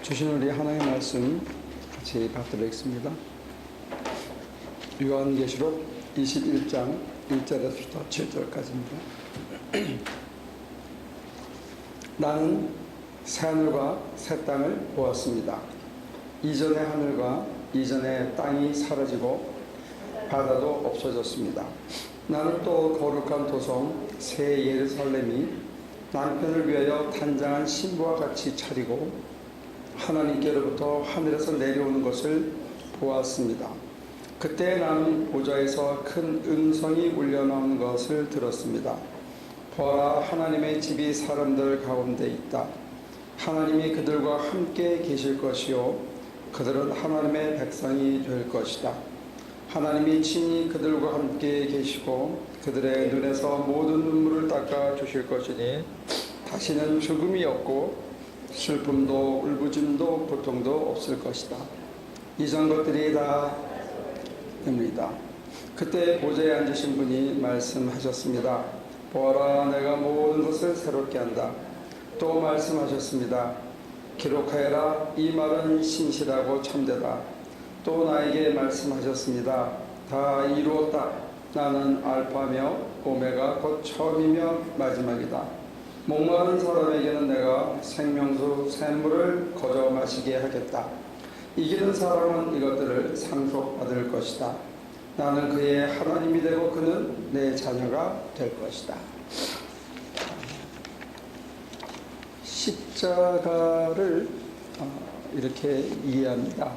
주신 우리 하나님의 말씀 같이 받들겠습니다. 요한계시록 21장 1절에서부터 7절까지입니다. 나는 새하늘과 새 땅을 보았습니다. 이전의 하늘과 이전의 땅이 사라지고 바다도 없어졌습니다. 나는 또 거룩한 도성 새 예루살렘이 남편을 위하여 단장한 신부와 같이 차리고 하나님께로부터 하늘에서 내려오는 것을 보았습니다. 그때 나는 보좌에서 큰 음성이 울려나오는 것을 들었습니다. 보아라, 하나님의 집이 사람들 가운데 있다. 하나님이 그들과 함께 계실 것이요 그들은 하나님의 백성이 될 것이다. 하나님이 친히 그들과 함께 계시고 그들의 눈에서 모든 눈물을 닦아 주실 것이니 다시는 죽음이 없고 슬픔도 울부짖음도 고통도 없을 것이다. 이전 것들이 다 됩니다. 그때 보좌에 앉으신 분이 말씀하셨습니다. 보아라, 내가 모든 것을 새롭게 한다. 또 말씀하셨습니다. 기록하여라, 이 말은 신실하고 참되다. 또 나에게 말씀하셨습니다. 다 이루었다. 나는 알파며 오메가 곧 처음이며 마지막이다. 목마른 사람에게는 내가 생명수 샘물을 거저 마시게 하겠다. 이기는 사람은 이것들을 상속받을 것이다. 나는 그의 하나님이 되고 그는 내 자녀가 될 것이다. 십자가를 이렇게 이해합니다.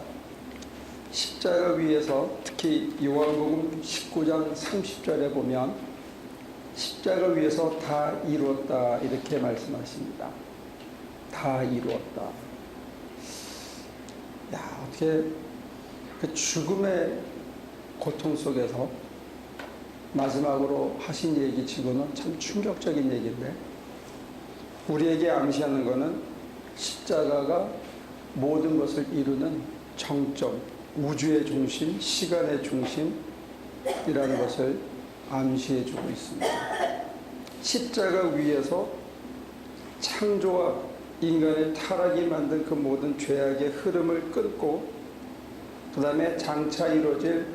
십자가 위에서 특히 요한복음 19장 30절에 보면 십자가 위에서 다 이루었다 이렇게 말씀하십니다. 다 이루었다. 야, 어떻게 그 죽음의 고통 속에서 마지막으로 하신 얘기 치고는 참 충격적인 얘기인데, 우리에게 암시하는 것은 십자가가 모든 것을 이루는 정점, 우주의 중심, 시간의 중심이라는 것을 암시해 주고 있습니다. 십자가 위에서 창조와 인간의 타락이 만든 그 모든 죄악의 흐름을 끊고 그 다음에 장차 이루어질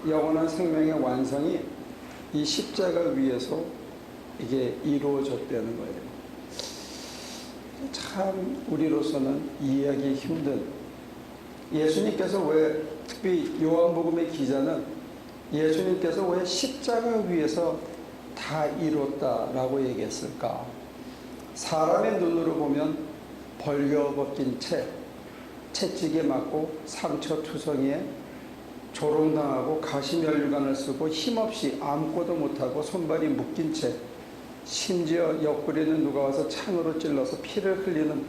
영원한 생명의 완성이 이 십자가 위에서 이게 이루어졌다는 거예요. 참 우리로서는 이해하기 힘든, 예수님께서 왜, 특히 요한복음의 기자는 예수님께서 왜 십자가 위에서 다 이뤘다라고 얘기했을까? 사람의 눈으로 보면 벌겨벗긴 채, 채찍에 맞고 상처투성이에 조롱당하고 가시면류관을 쓰고 힘없이 아무것도 못하고 손발이 묶인 채, 심지어 옆구리는 누가 와서 창으로 찔러서 피를 흘리는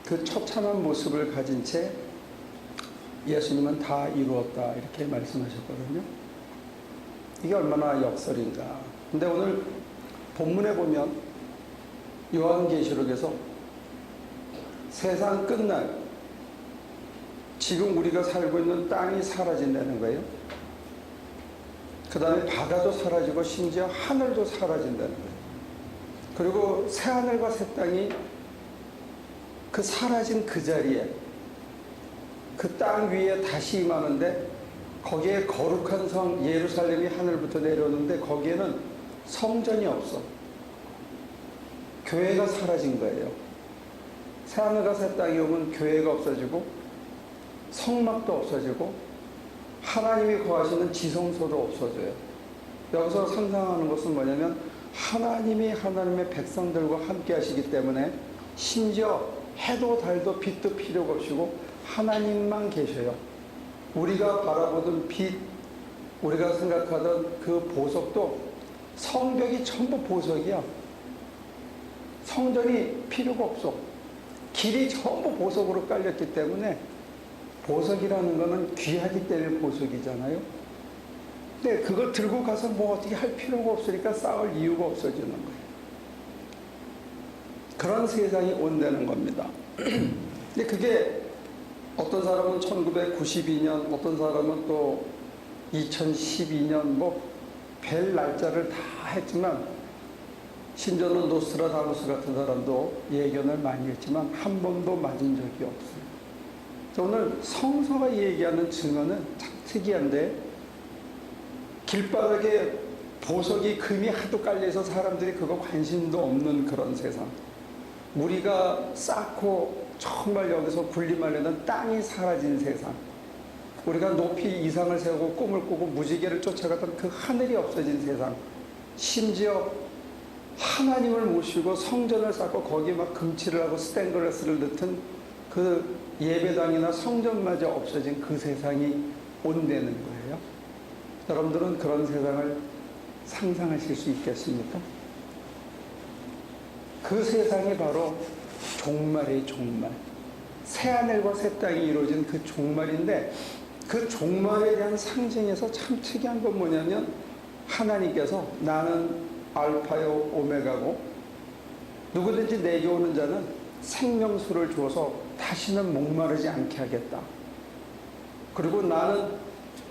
그 처참한 모습을 가진 채 예수님은 다 이루었다 이렇게 말씀하셨거든요. 이게 얼마나 역설인가. 근데 오늘 본문에 보면 요한계시록에서 세상 끝날, 지금 우리가 살고 있는 땅이 사라진다는 거예요. 그 다음에 바다도 사라지고 심지어 하늘도 사라진다는 거예요. 그리고 새하늘과 새 땅이 그 사라진 그 자리에 그 땅 위에 다시 임하는데, 거기에 거룩한 성 예루살렘이 하늘부터 내려오는데 거기에는 성전이 없어. 교회가 사라진 거예요. 새하늘과 새 땅이 오면 교회가 없어지고 성막도 없어지고 하나님이 거하시는 지성소도 없어져요. 여기서 상상하는 것은 뭐냐면, 하나님이 하나님의 백성들과 함께 하시기 때문에 심지어 해도 달도 빛도 필요가 없이고 하나님만 계셔요. 우리가 바라보던 빛, 우리가 생각하던 그 보석도 성벽이 전부 보석이야. 성전이 필요가 없어. 길이 전부 보석으로 깔렸기 때문에, 보석이라는 거는 귀하기 때문에 보석이잖아요. 근데 그걸 들고 가서 뭐 어떻게 할 필요가 없으니까 싸울 이유가 없어지는 거예요. 그런 세상이 온다는 겁니다. 근데 그게 어떤 사람은 1992년, 어떤 사람은 또 2012년 뭐 별 날짜를 다 했지만 심지어는 노스트라다무스 같은 사람도 예견을 많이 했지만 한 번도 맞은 적이 없어요. 오늘 성서가 얘기하는 증언은 참 특이한데, 길바닥에 보석이 금이 하도 깔려서 사람들이 그거 관심도 없는 그런 세상, 우리가 쌓고 정말 여기서 군림하려는 땅이 사라진 세상, 우리가 높이 이상을 세우고 꿈을 꾸고 무지개를 쫓아가던 그 하늘이 없어진 세상, 심지어 하나님을 모시고 성전을 쌓고 거기 막 금칠을 하고 스테인글라스를 넣던 그 예배당이나 성전마저 없어진 그 세상이 온다는 거예요. 여러분들은 그런 세상을 상상하실 수 있겠습니까? 그 세상이 바로 종말의 종말, 새하늘과 새 땅이 이루어진 그 종말인데, 그 종말에 대한 상징에서 참 특이한 건 뭐냐면, 하나님께서 나는 알파요 오메가고 누구든지 내게 오는 자는 생명수를 주어서 다시는 목마르지 않게 하겠다. 그리고 나는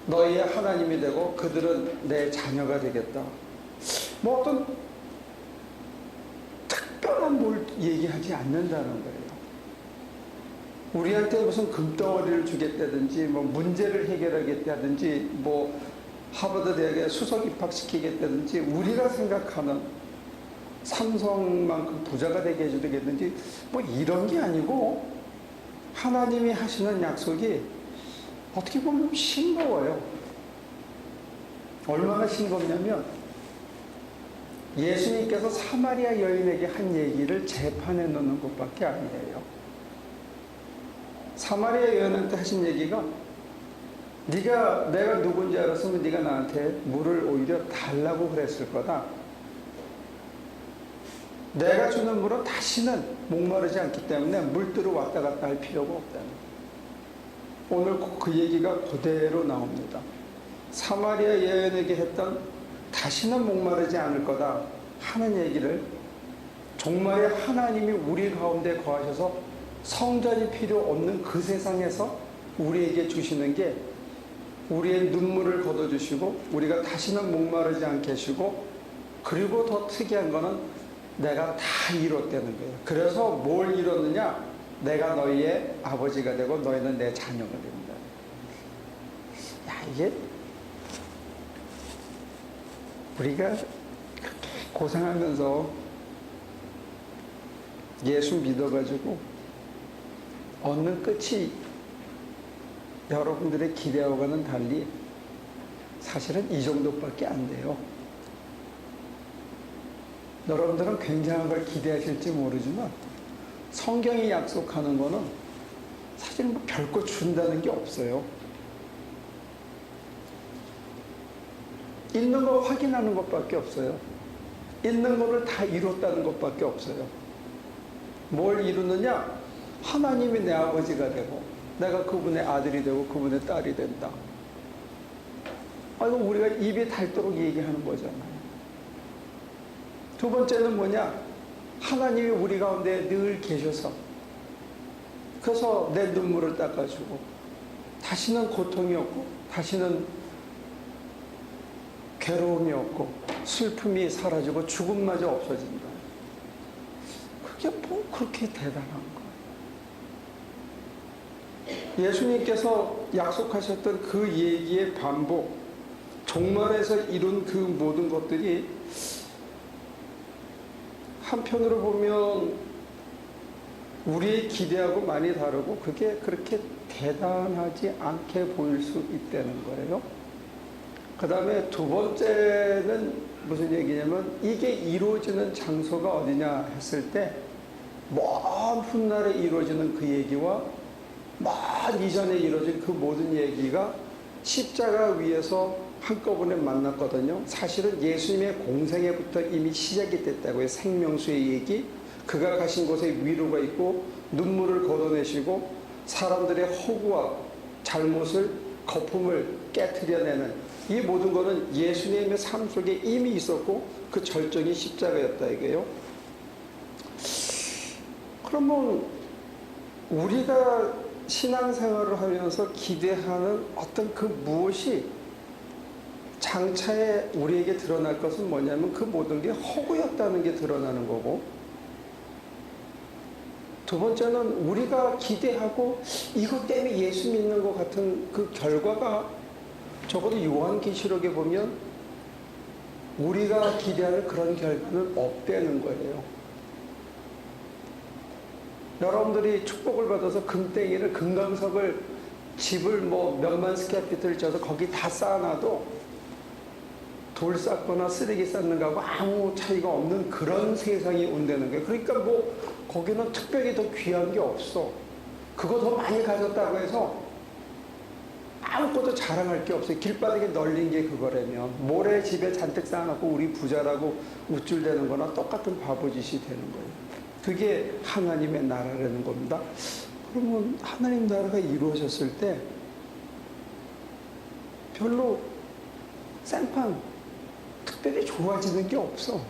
너희의 하나님이 되고 그들은 내 자녀가 되겠다. 뭐 어떤 특별한 뭘 얘기하지 않는다는 거예요. 우리한테 무슨 금덩어리를 주겠다든지, 뭐 문제를 해결하겠다든지, 뭐 하버드 대학에 수석 입학시키겠다든지, 우리가 생각하는 삼성만큼 부자가 되게 해주겠다든지, 뭐 이런 게 아니고, 하나님이 하시는 약속이 어떻게 보면 싱거워요. 얼마나 싱겁냐면, 예수님께서 사마리아 여인에게 한 얘기를 재판에 넣는 것밖에 아니에요. 사마리아 여인한테 하신 얘기가, 내가 누군지 알았으면 네가 나한테 물을 오히려 달라고 그랬을 거다. 내가 주는 물은 다시는 목마르지 않기 때문에 물들어 왔다 갔다 할 필요가 없다는 거예요. 오늘 그 얘기가 그대로 나옵니다. 사마리아 여인에게 했던 다시는 목마르지 않을 거다 하는 얘기를, 정말 하나님이 우리 가운데 거하셔서 성전이 필요 없는 그 세상에서 우리에게 주시는 게, 우리의 눈물을 걷어주시고 우리가 다시는 목마르지 않게 해주시고, 그리고 더 특이한 거는 내가 다 이뤘다는 거예요. 그래서 뭘 이뤘느냐? 내가 너희의 아버지가 되고 너희는 내 자녀가 된다. 야, 이게 우리가 그렇게 고생하면서 예수 믿어가지고 얻는 끝이 여러분들의 기대와는 달리 사실은 이 정도밖에 안 돼요. 여러분들은 굉장한 걸 기대하실지 모르지만, 성경이 약속하는 거는 사실 뭐 별거 준다는 게 없어요. 있는 거 확인하는 것밖에 없어요. 있는 거를 다 이뤘다는 것밖에 없어요. 뭘 이루느냐? 하나님이 내 아버지가 되고 내가 그분의 아들이 되고 그분의 딸이 된다. 이거 우리가 입이 닳도록 얘기하는 거잖아요. 두 번째는 뭐냐? 하나님이 우리 가운데 늘 계셔서, 그래서 내 눈물을 닦아주고 다시는 고통이 없고 다시는 괴로움이 없고 슬픔이 사라지고 죽음마저 없어진다. 그게 뭐 그렇게 대단한 거예요. 예수님께서 약속하셨던 그 얘기의 반복, 종말에서 이룬 그 모든 것들이 한편으로 보면 우리의 기대하고 많이 다르고, 그게 그렇게 대단하지 않게 보일 수 있다는 거예요. 그 다음에 두 번째는 무슨 얘기냐면, 이게 이루어지는 장소가 어디냐 했을 때, 먼 훗날에 이루어지는 그 얘기와 먼 이전에 이루어진 그 모든 얘기가 십자가 위에서 한꺼번에 만났거든요. 사실은 예수님의 공생애부터 이미 시작이 됐다고요. 생명수의 얘기, 그가 가신 곳에 위로가 있고 눈물을 걷어내시고 사람들의 허구와 잘못을, 거품을 깨트려내는 이 모든 것은 예수님의 삶 속에 이미 있었고, 그 절정이 십자가였다 이거예요. 그러면 우리가 신앙생활을 하면서 기대하는 어떤 그 무엇이 장차에 우리에게 드러날 것은 뭐냐면 그 모든 게 허구였다는 게 드러나는 거고, 두 번째는 우리가 기대하고 이것 때문에 예수 믿는 것 같은 그 결과가 적어도 요한계시록에 보면 우리가 기대하는 그런 결과는 없다는 거예요. 여러분들이 축복을 받아서 금덩이를, 금강석을, 집을 뭐 몇만 스퀘어피트를 져서 거기 다 쌓아놔도 돌 쌓거나 쓰레기 쌓는 거하고 아무 차이가 없는 그런 세상이 온다는 거예요. 그러니까 뭐 거기는 특별히 더 귀한 게 없어. 그거 더 많이 가졌다고 해서 아무것도 자랑할 게 없어요. 길바닥에 널린 게 그거라면 모래 집에 잔뜩 쌓아놓고 우리 부자라고 우쭐대는 거나 똑같은 바보짓이 되는 거예요. 그게 하나님의 나라라는 겁니다. 그러면 하나님 나라가 이루어졌을 때 별로 생판 특별히 좋아지는 게 없어.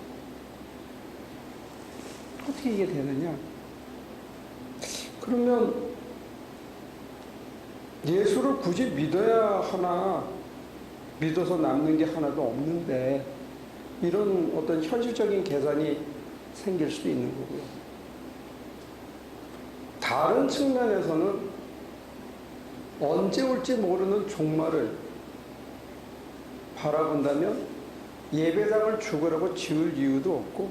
어떻게 이게 되느냐? 그러면 예수를 굳이 믿어야 하나, 믿어서 남는 게 하나도 없는데 이런 어떤 현실적인 계산이 생길 수도 있는 거고요. 다른 측면에서는 언제 올지 모르는 종말을 바라본다면 예배당을 죽으라고 지을 이유도 없고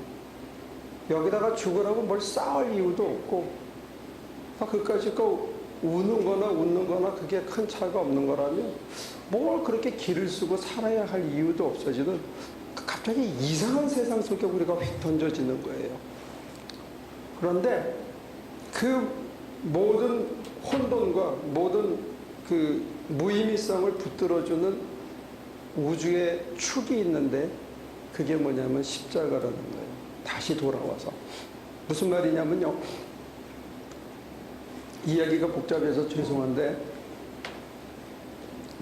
여기다가 죽으라고 뭘 쌓을 이유도 없고 그까짓 거 우는 거나 웃는 거나 그게 큰 차이가 없는 거라면 뭘 그렇게 기를 쓰고 살아야 할 이유도 없어지는 갑자기 이상한 세상 속에 우리가 휙 던져지는 거예요. 그런데 그 모든 혼돈과 모든 그 무의미성을 붙들어주는 우주의 축이 있는데 그게 뭐냐면 십자가라는 거예요. 다시 돌아와서. 무슨 말이냐면요. 이야기가 복잡해서 죄송한데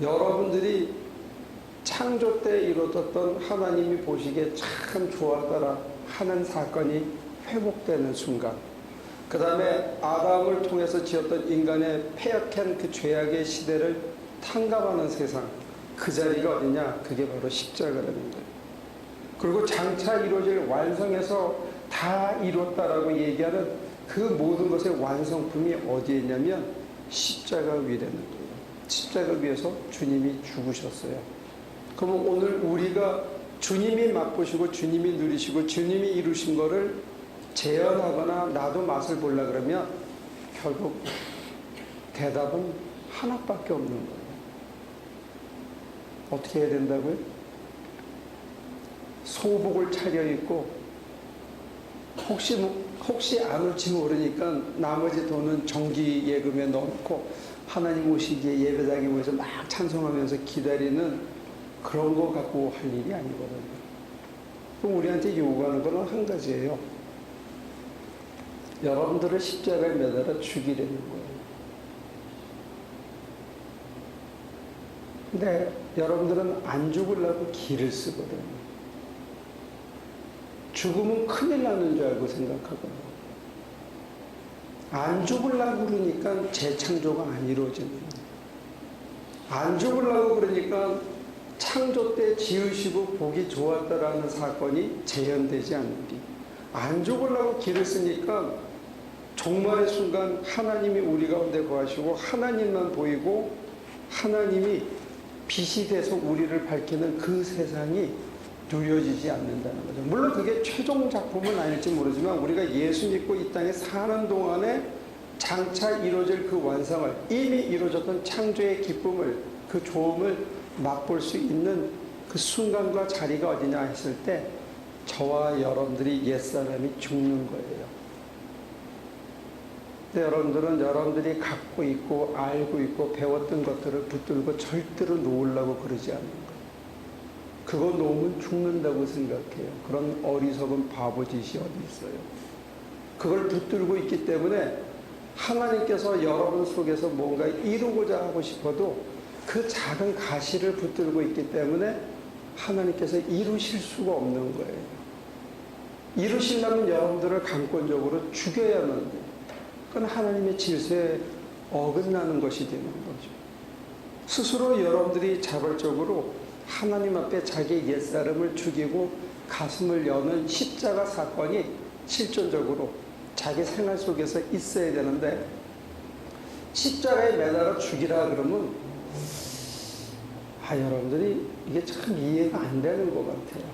여러분들이 창조 때 이루어졌던 하나님이 보시기에 참 좋아하더라 하는 사건이 회복되는 순간, 그 다음에 아담을 통해서 지었던 인간의 패역한 그 죄악의 시대를 탕감하는 세상, 그 자리가 어디냐? 그게 바로 십자가라는 거예요. 그리고 장차 이루어질 완성해서 다 이뤘다라고 얘기하는 그 모든 것의 완성품이 어디에 있냐면 십자가 위라는 거예요. 십자가 위에서 주님이 죽으셨어요. 그러면 오늘 우리가 주님이 맛보시고 주님이 누리시고 주님이 이루신 거를 재현하거나 나도 맛을 보려고 그러면 결국 대답은 하나밖에 없는 거예요. 어떻게 해야 된다고요? 소복을 차려입고 혹시 안 올지 모르니까 나머지 돈은 정기 예금에 넣어놓고 하나님 오시기에 예배당에 모여서 막 찬송하면서 기다리는 그런 거 갖고 할 일이 아니거든요. 그럼 우리한테 요구하는 거는 한 가지예요. 여러분들을 십자가에 매달아 죽이려는 거예요. 근데 여러분들은 안 죽으려고 기를 쓰거든요. 죽으면 큰일 나는 줄 알고 생각하거든요. 안 죽으려고 그러니까 재창조가 안 이루어지는 거예요. 안 죽으려고 그러니까 창조 때 지으시고 보기 좋았다라는 사건이 재현되지 않는 게, 안 죽으려고 기를 쓰니까 종말의 순간 하나님이 우리 가운데 거하시고 하나님만 보이고 하나님이 빛이 돼서 우리를 밝히는 그 세상이 누려지지 않는다는 거죠. 물론 그게 최종 작품은 아닐지 모르지만 우리가 예수 믿고 이 땅에 사는 동안에 장차 이루어질 그 완성을, 이미 이루어졌던 창조의 기쁨을, 그 좋음을 맛볼 수 있는 그 순간과 자리가 어디냐 했을 때 저와 여러분들이 옛사람이 죽는 거예요. 근데 여러분들은 여러분들이 갖고 있고 알고 있고 배웠던 것들을 붙들고 절대로 놓으려고 그러지 않는 거예요. 그거 놓으면 죽는다고 생각해요. 그런 어리석은 바보짓이 어디 있어요. 그걸 붙들고 있기 때문에 하나님께서 여러분 속에서 뭔가 이루고자 하고 싶어도 그 작은 가시를 붙들고 있기 때문에 하나님께서 이루실 수가 없는 거예요. 이루시려면 여러분들을 강권적으로 죽여야만 돼요. 그건 하나님의 질서에 어긋나는 것이 되는 거죠. 스스로 여러분들이 자발적으로 하나님 앞에 자기 옛사람을 죽이고 가슴을 여는 십자가 사건이 실존적으로 자기 생활 속에서 있어야 되는데, 십자가에 매달아 죽이라 그러면 여러분들이 이게 참 이해가 안 되는 것 같아요.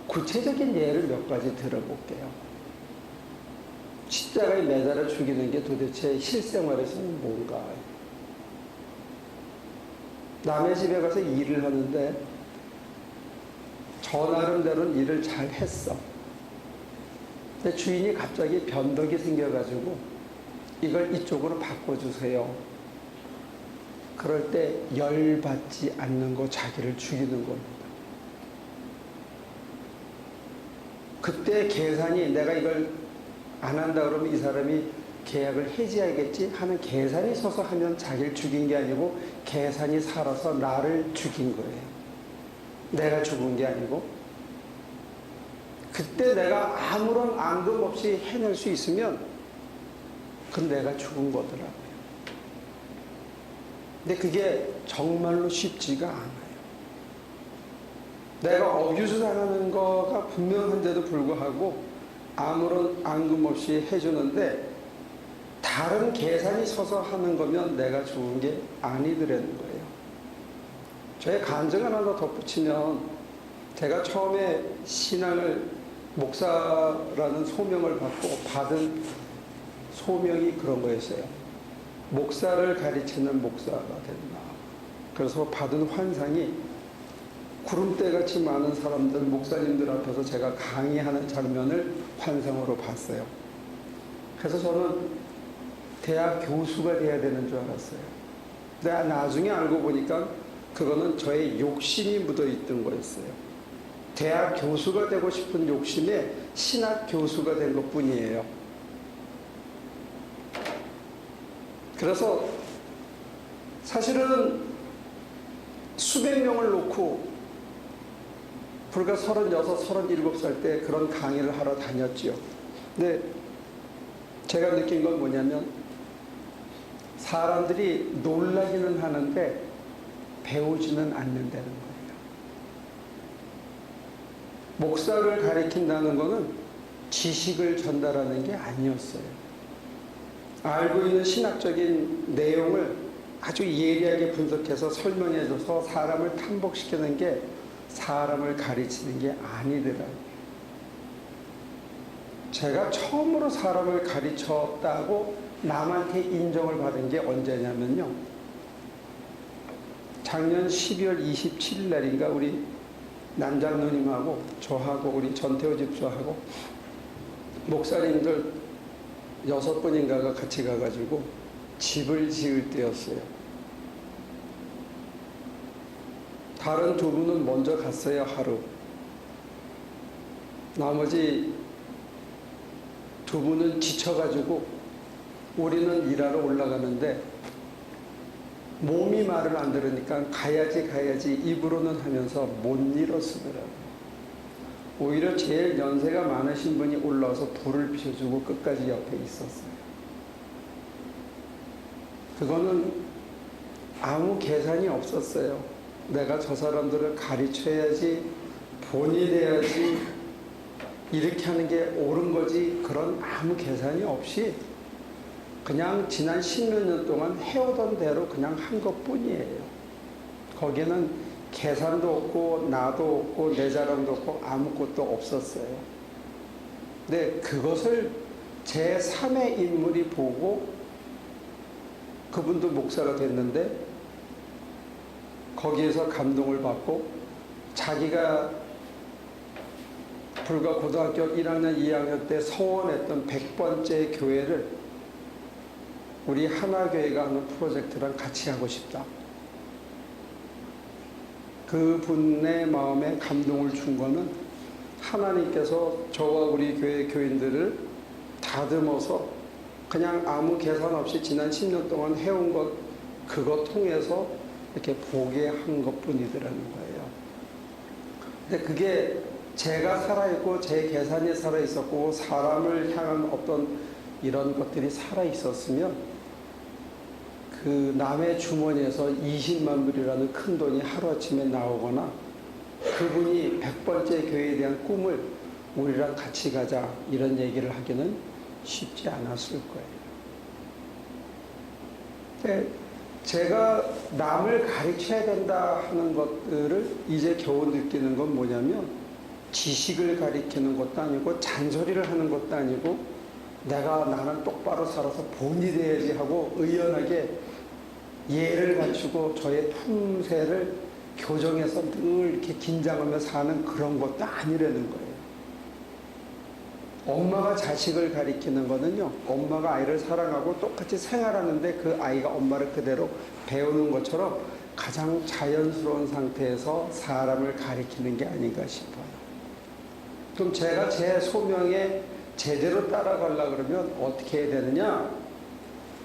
구체적인 예를 몇 가지 들어볼게요. 십자가에 매달아 죽이는 게 도대체 실생활에서는 뭔가? 남의 집에 가서 일을 하는데 저 나름대로는 일을 잘 했어. 근데 주인이 갑자기 변덕이 생겨가지고 이걸 이쪽으로 바꿔주세요. 그럴 때 열받지 않는 거 자기를 죽이는 겁니다. 그때 계산이, 내가 이걸 안 한다 그러면 이 사람이 계약을 해지해야겠지 하는 계산이 서서 하면 자기를 죽인 게 아니고 계산이 살아서 나를 죽인 거예요. 내가 죽은 게 아니고. 그때 내가 아무런 앙금 없이 해낼 수 있으면 그건 내가 죽은 거더라고요. 근데 그게 정말로 쉽지가 않아요. 내가 어뷰스 당하는 거가 분명한데도 불구하고 아무런 앙금 없이 해주는데 다른 계산이 서서 하는 거면 내가 죽은 게 아니더라는 거예요. 저의 간증 하나 더 덧붙이면, 제가 처음에 신앙을, 목사라는 소명을 받고 받은 소명이 그런 거였어요. 목사를 가르치는 목사가 된다. 그래서 받은 환상이 구름대같이 많은 사람들, 목사님들 앞에서 제가 강의하는 장면을 환상으로 봤어요. 그래서 저는 대학 교수가 돼야 되는 줄 알았어요. 근데 나중에 알고 보니까 그거는 저의 욕심이 묻어있던 거였어요. 대학 교수가 되고 싶은 욕심에 신학 교수가 된 것 뿐이에요. 그래서 사실은 수백 명을 놓고 불과 36, 37살 때 그런 강의를 하러 다녔지요. 근데 제가 느낀 건 뭐냐면, 사람들이 놀라기는 하는데 배우지는 않는다는 거예요. 목사를 가리킨다는 거는 지식을 전달하는 게 아니었어요. 알고 있는 신학적인 내용을 아주 예리하게 분석해서 설명해줘서 사람을 탐복시키는 게 사람을 가르치는 게 아니더라고요. 제가 처음으로 사람을 가르쳤다고 남한테 인정을 받은 게 언제냐면요, 작년 12월 27일 날인가 우리 남장 누님하고 저하고 우리 전태호 집사하고 목사님들 6분인가가 같이 가가지고 집을 지을 때였어요. 다른 2분은 먼저 갔어요, 하루. 나머지 2분은 지쳐가지고 우리는 일하러 올라가는데 몸이 말을 안 들으니까 가야지 입으로는 하면서 못 일어서더라고요. 오히려 제일 연세가 많으신 분이 올라와서 불을 피워주고 끝까지 옆에 있었어요. 그거는 아무 계산이 없었어요. 내가 저 사람들을 가르쳐야지, 본이 돼야지, 이렇게 하는 게 옳은 거지, 그런 아무 계산이 없이 그냥 지난 10몇 년 동안 해오던 대로 그냥 한 것뿐이에요. 거기는 계산도 없고 나도 없고 내 자랑도 없고 아무것도 없었어요. 근데 그것을 제3의 인물이 보고 그분도 목사가 됐는데 거기에서 감동을 받고 자기가 불과 고등학교 1학년, 2학년 때 서원했던 100번째 교회를 우리 하나교회가 하는 프로젝트랑 같이 하고 싶다. 그분의 마음에 감동을 준 거는 하나님께서 저와 우리 교회 교인들을 다듬어서 그냥 아무 계산 없이 지난 10년 동안 해온 것, 그거 통해서 이렇게 보게 한 것 뿐이더라는 거예요. 근데 그게 제가 살아있고 제 계산이 살아있었고 사람을 향한 어떤 이런 것들이 살아있었으면 그 남의 주머니에서 20만 불이라는 큰 돈이 하루아침에 나오거나 그분이 100번째 교회에 대한 꿈을 우리랑 같이 가자 이런 얘기를 하기는 쉽지 않았을 거예요. 제가 남을 가르쳐야 된다 하는 것들을 이제 겨우 느끼는 건 뭐냐면 지식을 가리키는 것도 아니고 잔소리를 하는 것도 아니고 나는 똑바로 살아서 본이 돼야지 하고 의연하게 예를 갖추고 저의 품새를 교정해서 늘 이렇게 긴장하며 사는 그런 것도 아니라는 거예요. 엄마가 자식을 가리키는 거는요, 엄마가 아이를 사랑하고 똑같이 생활하는데 그 아이가 엄마를 그대로 배우는 것처럼 가장 자연스러운 상태에서 사람을 가리키는 게 아닌가 싶어요. 그럼 제가 제 소명에 제대로 따라가려고 그러면 어떻게 해야 되느냐?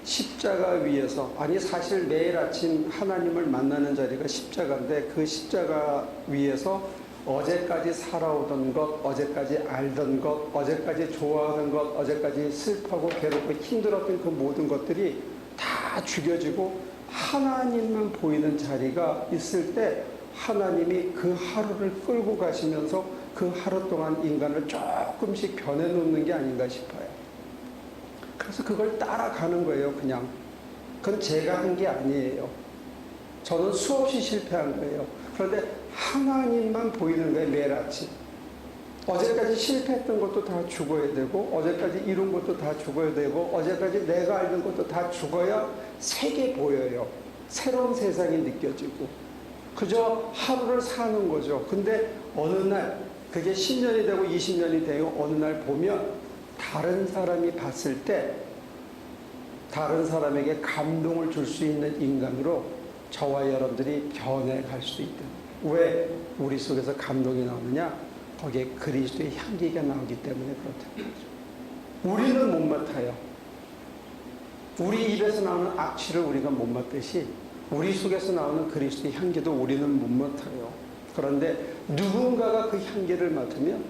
십자가 위에서, 아니 사실 매일 아침 하나님을 만나는 자리가 십자가인데 그 십자가 위에서 어제까지 살아오던 것, 어제까지 알던 것, 어제까지 좋아하던 것, 어제까지 슬퍼하고 괴롭고 힘들었던 그 모든 것들이 다 죽여지고 하나님만 보이는 자리가 있을 때 하나님이 그 하루를 끌고 가시면서 그 하루 동안 인간을 조금씩 변해놓는 게 아닌가 싶어요. 그래서 그걸 따라가는 거예요, 그냥. 그건 제가 한 게 아니에요. 저는 수없이 실패한 거예요. 그런데 하나님만 보이는 거예요, 매일 아침. 어제까지 실패했던 것도 다 죽어야 되고, 어제까지 이룬 것도 다 죽어야 되고, 어제까지 내가 알던 것도 다 죽어야 색이 보여요. 새로운 세상이 느껴지고. 그저 하루를 사는 거죠. 근데 어느 날, 그게 10년이 되고 20년이 되고 어느 날 보면 다른 사람이 봤을 때 다른 사람에게 감동을 줄 수 있는 인간으로 저와 여러분들이 변해갈 수 있다. 왜 우리 속에서 감동이 나오느냐? 거기에 그리스도의 향기가 나오기 때문에 그렇다는 거죠. 우리는 못 맡아요. 우리 입에서 나오는 악취를 우리가 못 맡듯이 우리 속에서 나오는 그리스도의 향기도 우리는 못 맡아요. 그런데 누군가가 그 향기를 맡으면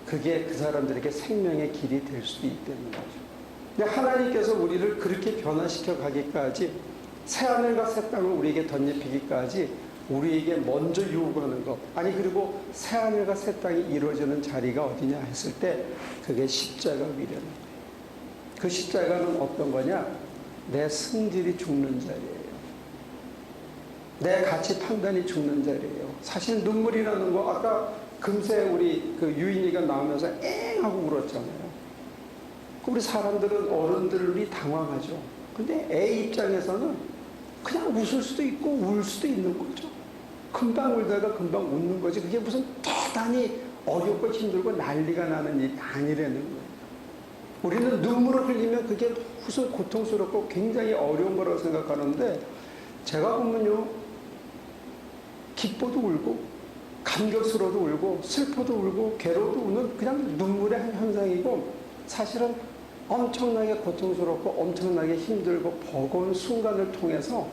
그게 그 사람들에게 생명의 길이 될 수 있다는 거죠. 근데 하나님께서 우리를 그렇게 변화시켜 가기까지 새하늘과 새 땅을 우리에게 덧입히기까지 우리에게 먼저 요구하는 것, 아니 그리고 새하늘과 새 땅이 이루어지는 자리가 어디냐 했을 때 그게 십자가 위라는 거예요. 그 십자가는 어떤 거냐? 내 승질이 죽는 자리예요. 내 가치 판단이 죽는 자리예요. 사실 눈물이 나는 거 아까 금세 우리 그 유인이가 나오면서 엥 하고 울었잖아요. 우리 사람들은 어른들이 당황하죠. 근데 애 입장에서는 그냥 웃을 수도 있고 울 수도 있는 거죠. 금방 울다가 금방 웃는 거지. 그게 무슨 대단히 어렵고 힘들고 난리가 나는 일이 아니라는 거예요. 우리는 눈물을 흘리면 그게 무슨 고통스럽고 굉장히 어려운 거라고 생각하는데 제가 보면요. 기뻐도 울고 감격스러워도 울고 슬퍼도 울고 괴로워도 우는 그냥 눈물의 한 현상이고 사실은 엄청나게 고통스럽고 엄청나게 힘들고 버거운 순간을 통해서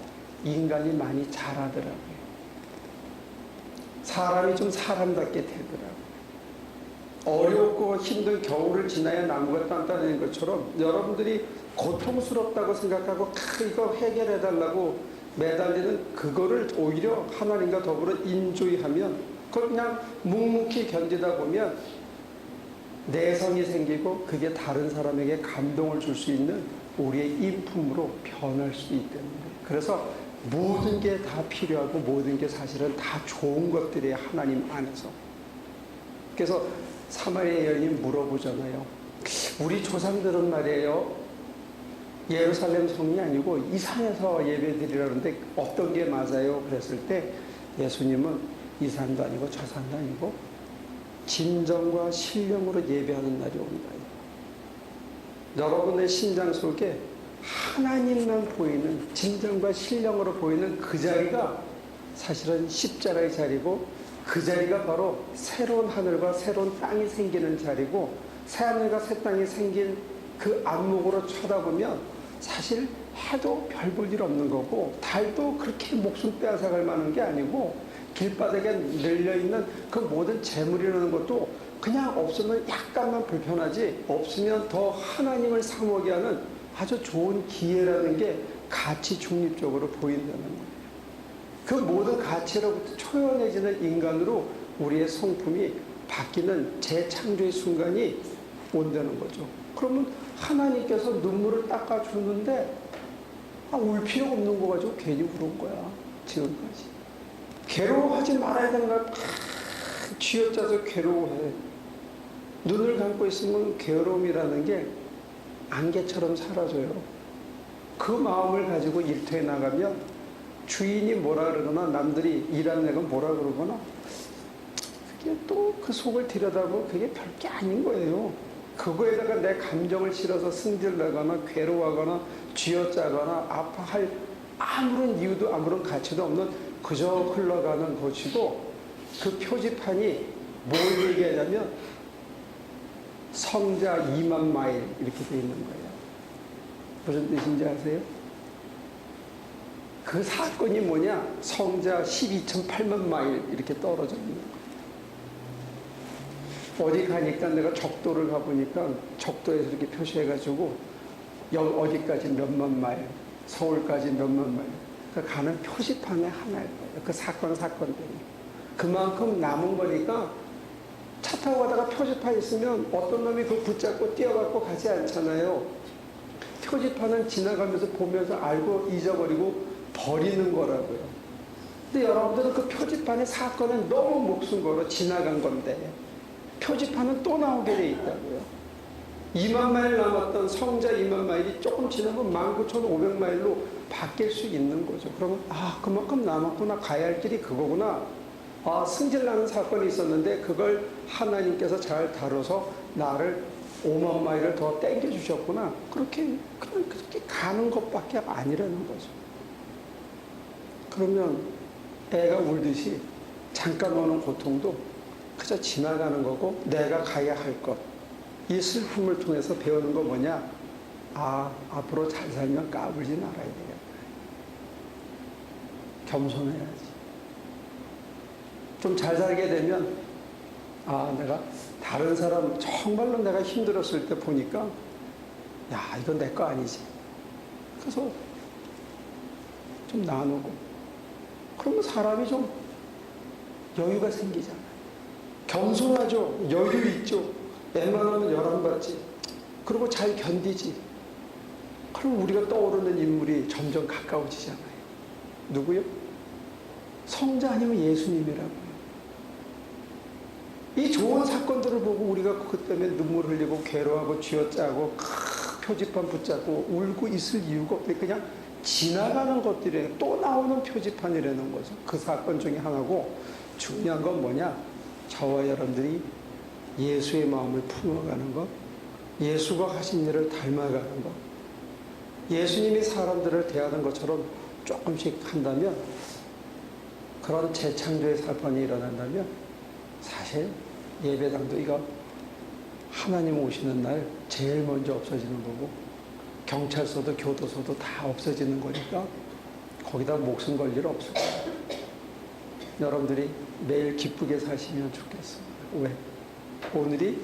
인간이 많이 자라더라고요. 사람이 좀 사람답게 되더라고요. 어렵고 힘든 겨울을 지나야 나무가 단단해진 것처럼 여러분들이 고통스럽다고 생각하고 이거 해결해달라고 매달리는 그거를 오히려 하나님과 더불어 인조이하면 그걸 그냥 묵묵히 견디다 보면 내성이 생기고 그게 다른 사람에게 감동을 줄 수 있는 우리의 인품으로 변할 수 있다는 거예요. 그래서 모든 게 다 필요하고 모든 게 사실은 다 좋은 것들이에요. 하나님 안에서. 그래서 사마리아 여인이 물어보잖아요. 우리 조상들은 말이에요. 예루살렘 성이 아니고 이 산에서 예배드리라는데 어떤 게 맞아요? 그랬을 때 예수님은 이 산도 아니고 저 산도 아니고 진정과 신령으로 예배하는 날이 온다. 여러분의 심장 속에 하나님만 보이는 진정과 신령으로 보이는 그 자리가 사실은 십자가의 자리고 그 자리가 바로 새로운 하늘과 새로운 땅이 생기는 자리고 새하늘과 새 땅이 생긴 그 안목으로 쳐다보면 사실 해도 별 볼 일 없는 거고 달도 그렇게 목숨 빼앗아갈 만한 게 아니고 길바닥에 널려있는 그 모든 재물이라는 것도 그냥 없으면 약간만 불편하지 없으면 더 하나님을 사모하게 하는 아주 좋은 기회라는 게 가치 중립적으로 보인다는 거예요. 그 모든 가치로부터 초연해지는 인간으로 우리의 성품이 바뀌는 재창조의 순간이 온다는 거죠. 그러면 하나님께서 눈물을 닦아주는데 울 필요 없는 거 가지고 괜히 울은 거야. 지금까지. 괴로워하지 말아야 되는 걸 쥐어짜서 괴로워해. 눈을 감고 있으면 괴로움이라는 게 안개처럼 사라져요. 그 마음을 가지고 일터에 나가면 주인이 뭐라 그러거나 남들이 일하는 애가 뭐라 그러거나 그게 또 그 속을 들여다보면 그게 별게 아닌 거예요. 그거에다가 내 감정을 실어서 승질내거나 괴로워하거나 쥐어짜거나 아파할 아무런 이유도 아무런 가치도 없는 그저 흘러가는 것이고, 그 표지판이 뭘 얘기하냐면 성자 2만 마일 이렇게 돼 있는 거예요. 무슨 뜻인지 아세요? 그 사건이 뭐냐? 성자 12,800만 마일 이렇게 떨어져 있는 거예요. 어디 가니까 내가 적도를 가보니까 적도에서 이렇게 표시해가지고 어디까지 몇만 마일, 서울까지 몇만 마일. 그러니까 가는 표지판의 하나일 거예요. 그 사건들이. 그만큼 남은 거니까 차 타고 가다가 표지판 있으면 어떤 놈이 그걸 붙잡고 뛰어갖고 가지 않잖아요. 표지판은 지나가면서 보면서 알고 잊어버리고 버리는 거라고요. 근데 여러분들은 그 표지판의 사건은 너무 목숨 걸어 지나간 건데 표지판은 또 나오게 돼 있다고요. 2만 마일 남았던 성자 2만 마일이 조금 지나면 19,500마일로 바뀔 수 있는 거죠. 그러면 그만큼 남았구나. 가야 할 길이 그거구나. 승질나는 사건이 있었는데 그걸 하나님께서 잘 다뤄서 나를 5만 마일을 더 땡겨주셨구나. 그렇게 가는 것밖에 아니라는 거죠. 그러면 애가 울듯이 잠깐 오는 고통도 그저 지나가는 거고, 내가 가야 할 것, 이 슬픔을 통해서 배우는 거 뭐냐? 앞으로 잘 살면 까불지 말아야 되겠다. 겸손해야지. 좀 잘 살게 되면 내가 다른 사람 정말로 내가 힘들었을 때 보니까 이건 내 거 아니지. 그래서 좀 나누고, 그러면 사람이 좀 여유가 생기잖아요. 겸손하죠. 여유 있죠. 웬만하면 열안받지. 그리고 잘 견디지. 그럼 우리가 떠오르는 인물이 점점 가까워지잖아요. 누구요? 성자 아니면 예수님이라고요. 이 좋은 사건들을 보고 우리가 그것 때문에 눈물 흘리고 괴로워하고 쥐어짜고 표지판 붙잡고 울고 있을 이유가 없대. 그냥 지나가는 것들이에요. 또 나오는 표지판이라는 거죠. 그 사건 중에 하나고, 중요한 건 뭐냐? 저와 여러분들이 예수의 마음을 품어가는 것, 예수가 하신 일을 닮아가는 것, 예수님이 사람들을 대하는 것처럼 조금씩 한다면, 그런 재창조의 사건이 일어난다면 사실 예배당도 이거 하나님 오시는 날 제일 먼저 없어지는 거고, 경찰서도 교도소도 다 없어지는 거니까 거기다 목숨 걸 일 없을 거예요. 여러분들이 매일 기쁘게 사시면 좋겠습니다. 왜? 오늘이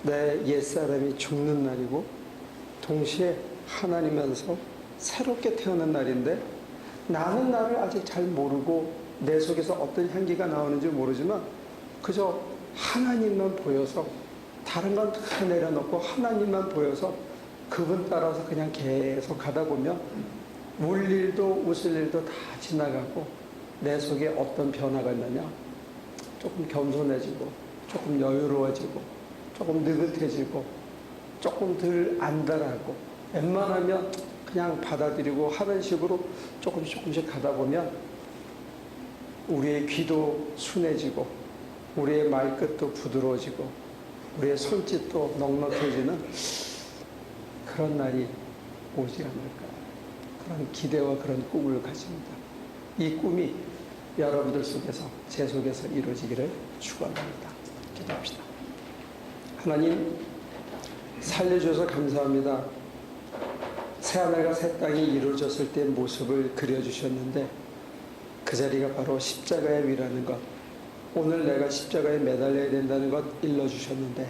내 옛사람이 죽는 날이고 동시에 하나님 안에서 새롭게 태어난 날인데, 나는 나를 아직 잘 모르고 내 속에서 어떤 향기가 나오는지 모르지만 그저 하나님만 보여서, 다른 건 다 내려놓고 하나님만 보여서 그분 따라서 그냥 계속 가다 보면 울 일도 웃을 일도 다 지나가고 내 속에 어떤 변화가 있느냐? 조금 겸손해지고, 조금 여유로워지고, 조금 느긋해지고, 조금 덜 안달하고, 웬만하면 그냥 받아들이고 하는 식으로 조금씩 가다 보면 우리의 귀도 순해지고, 우리의 말끝도 부드러워지고, 우리의 손짓도 넉넉해지는 그런 날이 오지 않을까. 그런 기대와 그런 꿈을 가집니다. 이 꿈이 여러분들 속에서, 제 속에서 이루어지기를 축원합니다. 기도합시다. 하나님, 살려주셔서 감사합니다. 새하늘과 새 땅이 이루어졌을 때 모습을 그려주셨는데, 그 자리가 바로 십자가의 위라는 것, 오늘 내가 십자가에 매달려야 된다는 것 일러주셨는데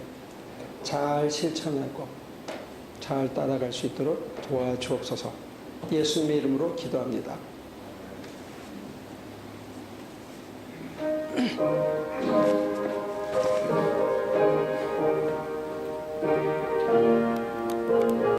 잘 실천하고 잘 따라갈 수 있도록 도와주옵소서. 예수님의 이름으로 기도합니다.